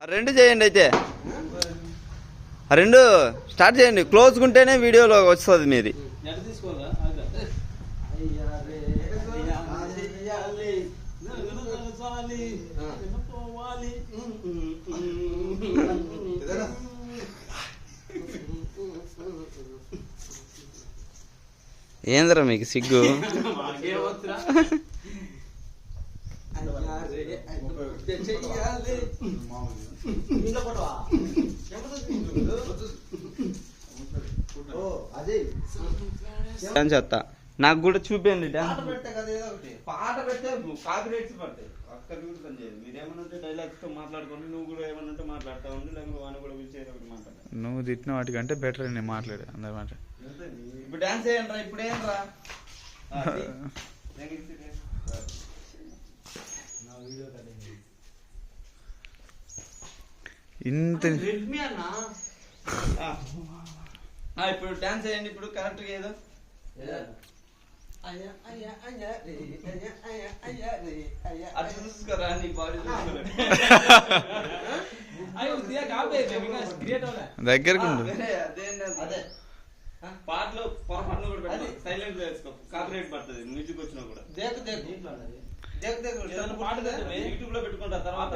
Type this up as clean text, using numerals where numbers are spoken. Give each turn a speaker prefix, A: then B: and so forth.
A: రెండు చేయండి అయితే రెండు స్టార్ట్ చేయండి. క్లోజ్ ఉంటేనే వీడియోలో వస్తుంది మీది. ఏంద్రా మీకు సిగ్గు? చెత్త నాకు కూడా చూపండి.
B: పాట పెడితే కాపీరైట్స్ పడతాయి. అక్కడ కూడా పని చేయదు. మీరు ఏమన్నా ఉంటే డైలాగ్స్ తో మాట్లాడుకోండి. నువ్వు కూడా ఏమన్నా ఉంటే మాట్లాడుతూ ఉండి, లేకపోతే వాడిని కూడా పిలిచేది ఒకటి మాట్లాడాలి.
C: నువ్వు తిట్టిన వాటికంటే బెటర్ నేను మాట్లాడే అందరి మాట.
B: ఇప్పుడు డాన్స్ చేయండి రా. ఇప్పుడు ఏం రా
C: ఇంత
B: రెడ్మీ అన్న. ఇప్పుడు డాన్స్ చేయండి. ఇప్పుడు కరెక్ట్ గా ఏదో అటు చూసుకోరా. నీ బాడీ
C: దగ్గరకు
B: అదే పాటలు పొరపాటును కూడా పెట్టాలి. సైలెంట్ వేసుకో. కాపీరైట్ పడుతుంది మ్యూజిక్ వచ్చినా కూడా. యూట్యూబ్ లో పెట్టుకుంటా తర్వాత